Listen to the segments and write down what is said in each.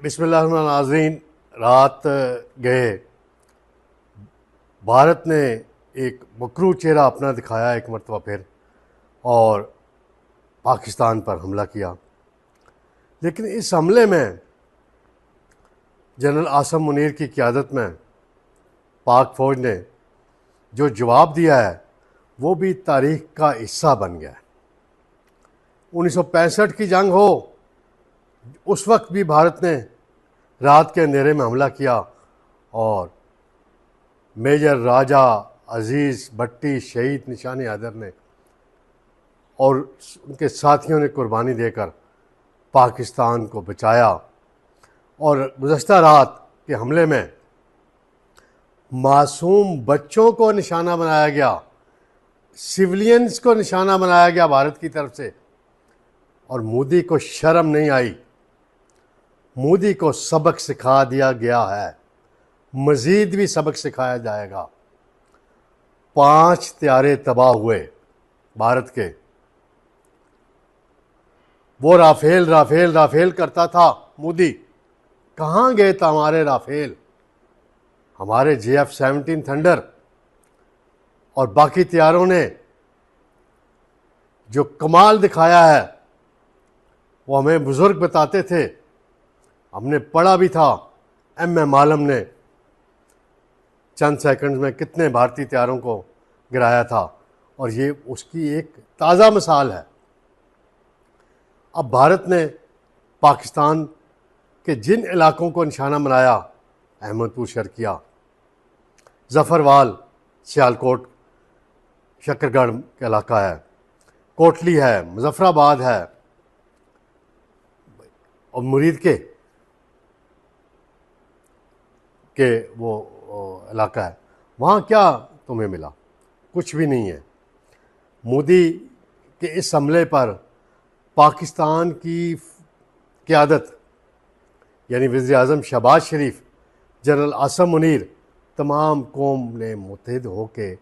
बिस्मिल्लाहिर्रहमानिर्रहीम। रात गए भारत ने एक मकरू चेहरा अपना दिखाया एक मरतबा फिर और पाकिस्तान पर हमला किया। लेकिन इस हमले में जनरल आसिम मुनीर की क़यादत में पाक फ़ौज ने जो जवाब दिया है वो भी तारीख़ का हिस्सा बन गया है। 1965 की जंग हो, उस वक्त भी भारत ने रात के अंधेरे में हमला किया और मेजर राजा अजीज़ भट्टी शहीद निशान हैदर ने और उनके साथियों ने कुर्बानी देकर पाकिस्तान को बचाया। और गुज़श्ता रात के हमले में मासूम बच्चों को निशाना बनाया गया, सिविलियंस को निशाना बनाया गया भारत की तरफ से, और मोदी को शर्म नहीं आई। मोदी को सबक सिखा दिया गया है, मज़ीद भी सबक सिखाया जाएगा। 5 त्यारे तबाह हुए भारत के। वो राफेल राफेल राफेल करता था मोदी, कहाँ गए थे हमारे राफेल, हमारे JF-17 थंडर और बाकी त्यारों ने जो कमाल दिखाया है वो हमें बुज़ुर्ग बताते थे, हमने पढ़ा भी था। M.M. आलम ने चंद सेकंड में कितने भारतीय त्यारों को गिराया था और ये उसकी एक ताज़ा मिसाल है। अब भारत ने पाकिस्तान के जिन इलाकों को निशाना बनाया, अहमदपुर शर्किया, ज़फ़रवाल, सियालकोट, शकरगढ़ का इलाका है, कोटली है, मुज़फ़्फ़राबाद है और मुरीद के वो इलाका है, वहाँ क्या तुम्हें मिला? कुछ भी नहीं है। मोदी के इस हमले पर पाकिस्तान की क़यादत यानी वज़ीर-ए-आज़म शहबाज शरीफ, जनरल आसिम मुनीर, तमाम कौम ने मुत्तहिद होके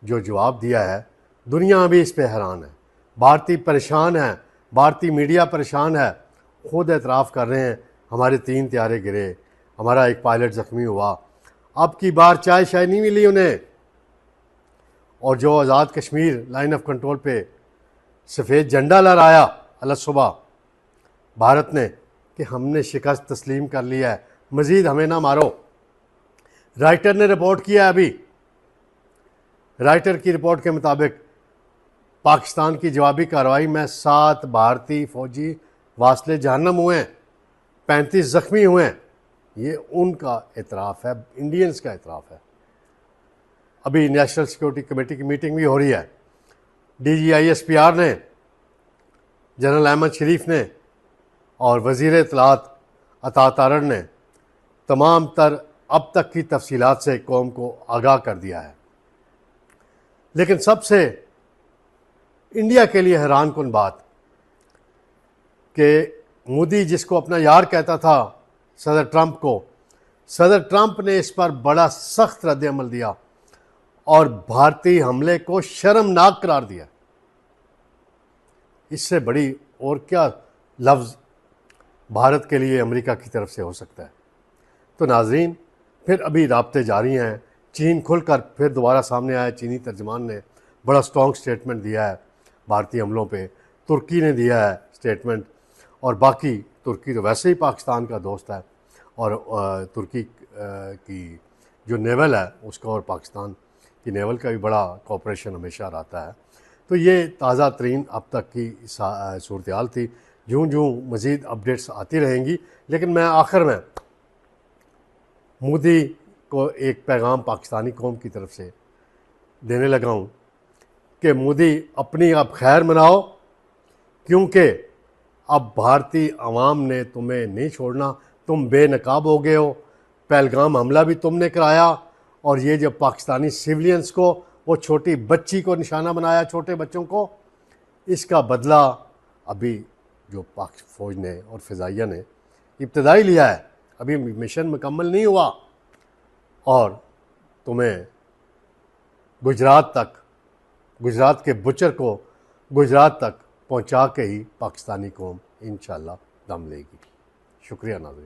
जो जवाब दिया है, दुनिया भी इस पे हैरान है। भारतीय परेशान है, भारतीय मीडिया परेशान है, खुद एतराफ़ कर रहे हैं हमारे 3 त्यारे गिरे, हमारा एक पायलट ज़ख्मी हुआ। अब की बार चाय शाय नहीं मिली उन्हें। और जो Azad Kashmir line of control पे सफ़ेद झंडा लहराया अल सुबह भारत ने कि हमने शिकस्त तस्लीम कर लिया है, मज़ीद हमें ना मारो। राइटर ने रिपोर्ट किया अभी, राइटर की रिपोर्ट के मुताबिक पाकिस्तान की जवाबी कार्रवाई में 7 भारतीय फ़ौजी वास्ले जहन्नम हुए हैं, 35 ज़ख्मी हुए हैं। ये उनका एतराफ़ है, इंडियंस का एतराफ़ है। अभी नेशनल सिक्योरिटी कमेटी की मीटिंग भी हो रही है। DGISPR ने, जनरल अहमद शरीफ ने और वज़ीर इत्तलात अता तारड़ ने तमाम तर अब तक की तफसीलात से कौम को आगाह कर दिया है। लेकिन सबसे इंडिया के लिए हैरान कुन बात कि मोदी जिसको अपना यार कहता था सदर ट्रंप को, सदर ट्रंप ने इस पर बड़ा सख्त रद्द-ए-अमल दिया और भारतीय हमले को शर्मनाक करार दिया। इससे बड़ी और क्या लफ्ज़ भारत के लिए अमेरिका की तरफ से हो सकता है। तो नाज़रीन, फिर अभी राब्ते जारी हैं। चीन खुलकर फिर दोबारा सामने आया। चीनी तर्जमान ने बड़ा स्ट्रॉन्ग स्टेटमेंट दिया है भारतीय हमलों पे। तुर्की ने दिया है स्टेटमेंट, और बाकी तुर्की तो वैसे ही पाकिस्तान का दोस्त है और तुर्की की जो नेवल है उसका और पाकिस्तान की नेवल का भी बड़ा कोऑपरेशन हमेशा रहता है। तो ये ताज़ा तरीन अब तक की सूरत-ए-हाल थी। यूँ मज़ीद अपडेट्स आती रहेंगी। लेकिन मैं आखिर में मोदी को एक पैगाम पाकिस्तानी कौम की तरफ से देने लगा हूँ कि मोदी अपनी अब खैर मनाओ, क्योंकि अब भारतीय अवाम ने तुम्हें नहीं छोड़ना। तुम बेनकाब हो गए हो। पहलगाम हमला भी तुमने कराया और ये जो पाकिस्तानी सिविलियंस को, वो छोटी बच्ची को निशाना बनाया, छोटे बच्चों को, इसका बदला अभी जो पाक फ़ौज ने और फ़िज़ाइया ने इब्तदाई लिया है। अभी मिशन मुकम्मल नहीं हुआ और तुम्हें गुजरात के बुचर को गुजरात तक पहुंचा के ही पाकिस्तानी कौम इंशाअल्लाह दम लेगी। शुक्रिया नाज़रीन।